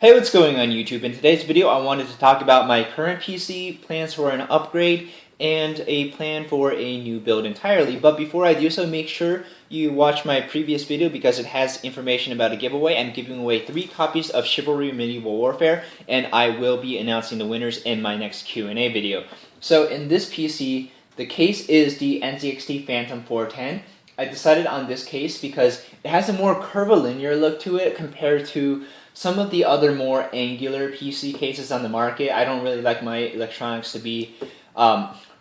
Hey, what's going on YouTube? In today's video I wanted to talk about my current PC, plans for an upgrade, and a plan for a new build entirely. But before I do so, make sure you watch my previous video because it has information about a giveaway. I'm giving away 3 copies of Chivalry Medieval Warfare, and I will be announcing the winners in my next Q&A video. So in this PC, the case is the Nzxt Phantom 410. I decided on this case because it has a more curvilinear look to it compared to some of the other more angular PC cases on the market. I don't really like my electronics to be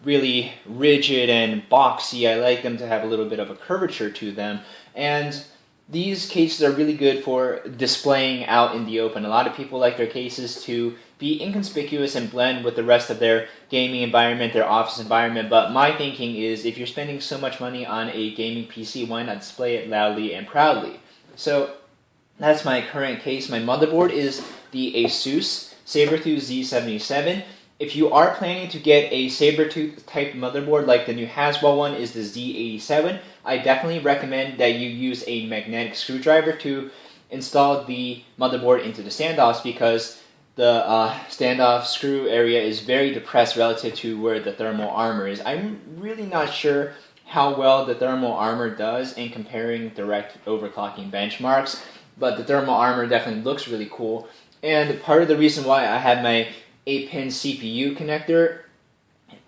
really rigid and boxy. I like them to have a little bit of a curvature to them. And these cases are really good for displaying out in the open. A lot of people like their cases to be inconspicuous and blend with the rest of their gaming environment, their office environment. But my thinking is, if you're spending so much money on a gaming PC, why not display it loudly and proudly? So that's my current case. My motherboard is the Asus Sabertooth Z77. If you are planning to get a Sabertooth type motherboard like the new Haswell one is the Z87, I definitely recommend that you use a magnetic screwdriver to install the motherboard into the standoffs, because the standoff screw area is very depressed relative to where the thermal armor is. I'm really not sure how well the thermal armor does in comparing direct overclocking benchmarks, but the thermal armor definitely looks really cool. And part of the reason why I had my 8-pin CPU connector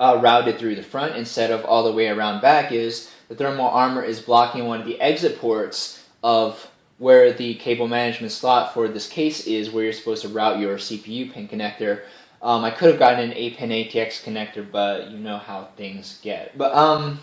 routed through the front instead of all the way around back is the thermal armor is blocking one of the exit ports of where the cable management slot for this case is, where you're supposed to route your CPU pin connector. I could have gotten an 8-pin ATX connector, but you know how things get. But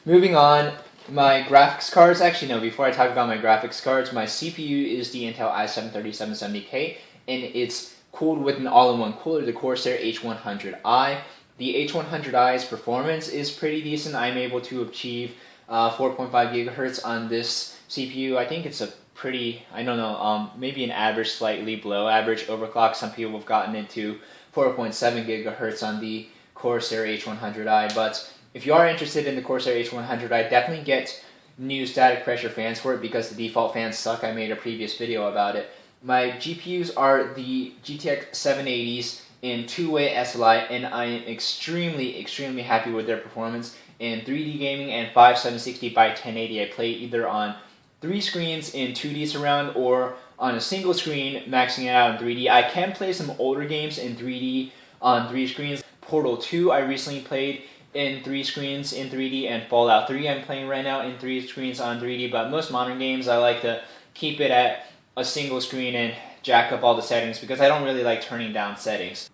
moving on, my graphics cards, actually no, before I talk about my graphics cards, my CPU is the Intel i7-3770K, and it's cooled with an all-in-one cooler, the Corsair H100i. The H100i's performance is pretty decent. I'm able to achieve 4.5 gigahertz on this CPU. I think it's a pretty, I don't know, maybe an average, slightly below average overclock. Some people have gotten into 4.7 gigahertz on the Corsair H100i, but if you are interested in the Corsair H100i, definitely get new static pressure fans for it because the default fans suck. I made a previous video about it. My GPUs are the GTX 780s in 2-way SLI, and I am extremely happy with their performance in 3D gaming and 5760 by 1080. I play either on 3 screens in 2D surround or on a single screen, maxing it out in 3D. I can play some older games in 3D on 3 screens. Portal 2 I recently played in 3 screens in 3D, and Fallout 3 I'm playing right now in 3 screens on 3D, but most modern games I like to keep it at a single screen and jack up all the settings because I don't really like turning down settings.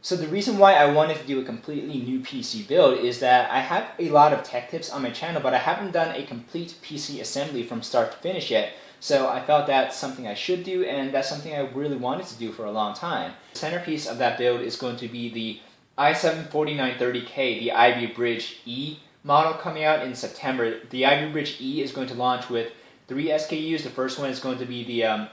So the reason why I wanted to do a completely new PC build is that I have a lot of tech tips on my channel, but I haven't done a complete PC assembly from start to finish yet. So I felt that's something I should do, and that's something I really wanted to do for a long time. The centerpiece of that build is going to be the i7-4930K, the Ivy Bridge E model coming out in September. The Ivy Bridge E is going to launch with 3 SKUs. The first one is going to be the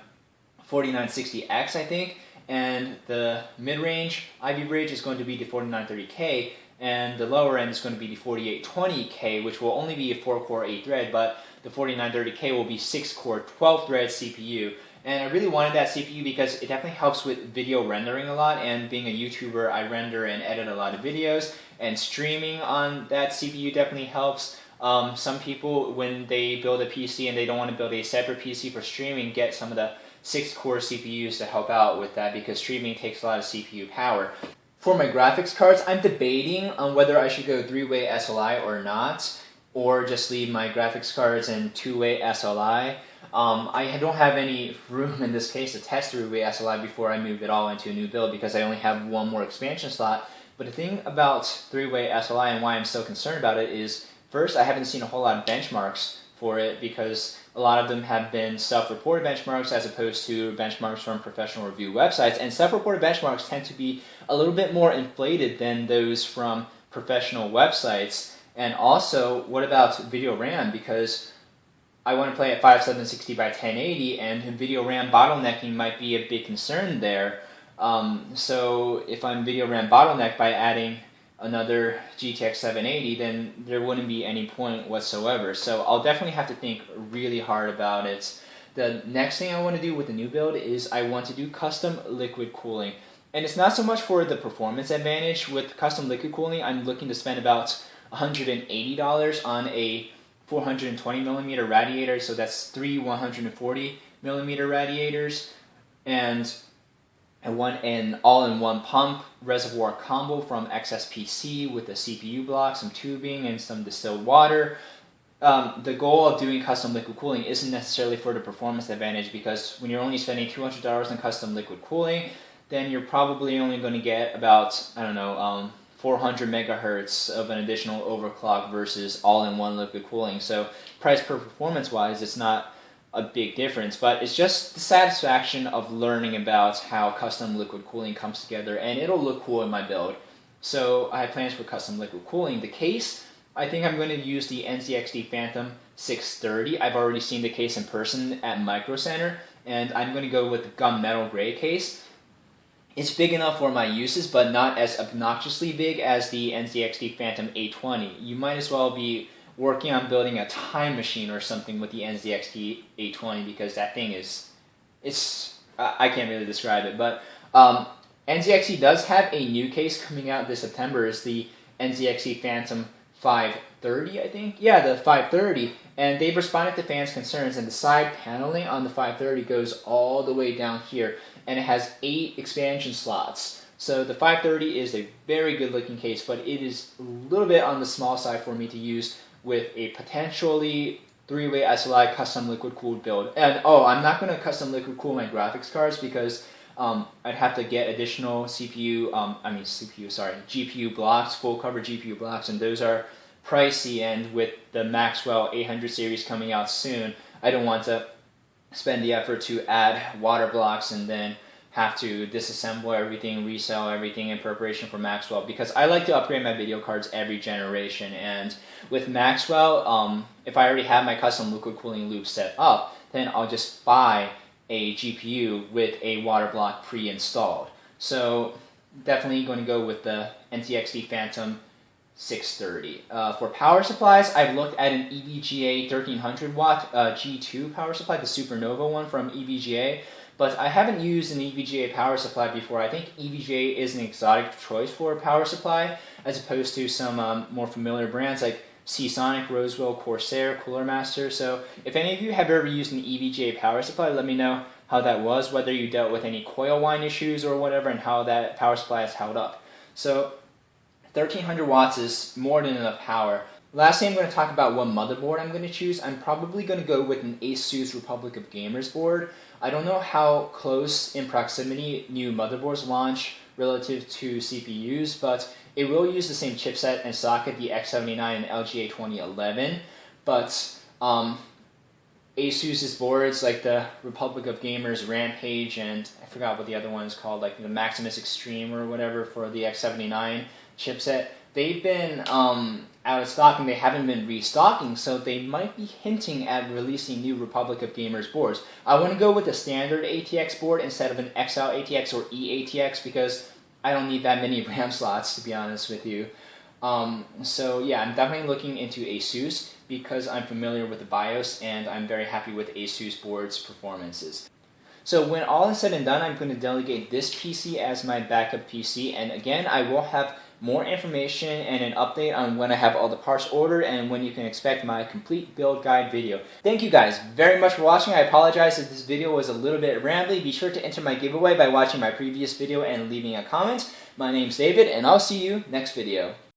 4960X, I think, and the mid-range Ivy Bridge is going to be the 4930K, and the lower end is going to be the 4820K, which will only be a 4-core 8-thread, but the 4930K will be 6-core 12-thread CPU. And I really wanted that CPU because it definitely helps with video rendering a lot, and being a YouTuber, I render and edit a lot of videos, and streaming on that CPU definitely helps. Some people, when they build a PC and they don't want to build a separate PC for streaming, get some of the 6-core CPUs to help out with that because streaming takes a lot of CPU power. For my graphics cards, I'm debating on whether I should go 3-way SLI or not, or just leave my graphics cards in 2-way SLI. I don't have any room in this case to test 3-way SLI before I move it all into a new build because I only have one more expansion slot. But the thing about 3-way SLI and why I'm so concerned about it is, first, I haven't seen a whole lot of benchmarks for it because a lot of them have been self-reported benchmarks as opposed to benchmarks from professional review websites, and self-reported benchmarks tend to be a little bit more inflated than those from professional websites. And also, what about video RAM? Because I want to play at 5760 by 1080, and video RAM bottlenecking might be a big concern there. So if I'm video RAM bottlenecked by adding another GTX 780, then there wouldn't be any point whatsoever. So I'll definitely have to think really hard about it. the next thing I want to do with the new build is I want to do custom liquid cooling. And it's not so much for the performance advantage. With custom liquid cooling, I'm looking to spend about $180 on a 420mm radiator, so that's 3 140mm radiators, and an all-in-one pump reservoir combo from XSPC with a CPU block, some tubing, and some distilled water. The goal of doing custom liquid cooling isn't necessarily for the performance advantage, because when you're only spending $200 on custom liquid cooling, then you're probably only going to get about, 400 megahertz of an additional overclock versus all-in-one liquid cooling. So price per performance wise, it's not a big difference, but it's just the satisfaction of learning about how custom liquid cooling comes together, and it'll look cool in my build. So I have plans for custom liquid cooling. The case, I think I'm going to use the Nzxt Phantom 630. I've already seen the case in person at Micro Center, and I'm going to go with the gunmetal gray case. It's big enough for my uses, but not as obnoxiously big as the Nzxt Phantom 820. You might as well be working on building a time machine or something with the Nzxt 820, because that thing I can't really describe it. But Nzxt does have a new case coming out this September. It's the Nzxt Phantom 530, I think? Yeah, the 530. And they've responded to fans' concerns, and the side paneling on the 530 goes all the way down here, and it has 8 expansion slots. So the 530 is a very good looking case, but it is a little bit on the small side for me to use with a potentially 3-way SLI custom liquid cooled build. And I'm not going to custom liquid cool my graphics cards, because I'd have to get additional GPU blocks, full cover GPU blocks, and those are pricey, and with the Maxwell 800 series coming out soon, I don't want to spend the effort to add water blocks and then have to disassemble everything, resell everything in preparation for Maxwell, because I like to upgrade my video cards every generation. And with Maxwell, if I already have my custom liquid cooling loop set up, then I'll just buy a GPU with a water block pre-installed. So definitely going to go with the Nzxt Phantom 630. For power supplies, I've looked at an EVGA 1300 watt G2 power supply, the Supernova one from EVGA, but I haven't used an EVGA power supply before. I think EVGA is an exotic choice for a power supply, as opposed to some more familiar brands like Seasonic, Rosewell, Corsair, Cooler Master. So if any of you have ever used an EVGA power supply, let me know how that was, whether you dealt with any coil whine issues or whatever, and how that power supply has held up. So 1300 watts is more than enough power. Lastly, I'm going to talk about what motherboard I'm going to choose. I'm probably going to go with an Asus Republic of Gamers board. I don't know how close in proximity new motherboards launch relative to CPUs, but it will use the same chipset and socket, the X79 and LGA 2011. But Asus's boards, like the Republic of Gamers Rampage, and I forgot what the other one is called, like the Maximus Extreme or whatever for the X79 chipset, they've been out of stock, and they haven't been restocking, so they might be hinting at releasing new Republic of Gamers boards. I want to go with a standard ATX board instead of an XL ATX or eATX, because I don't need that many RAM slots, to be honest with you. So yeah, I'm definitely looking into Asus, because I'm familiar with the BIOS, and I'm very happy with Asus boards' performances. So when all is said and done, I'm going to delegate this PC as my backup PC, and again, I will have more information and an update on when I have all the parts ordered and when you can expect my complete build guide video. Thank you guys very much for watching. I apologize if this video was a little bit rambly. Be sure to enter my giveaway by watching my previous video and leaving a comment. My name's David, and I'll see you next video.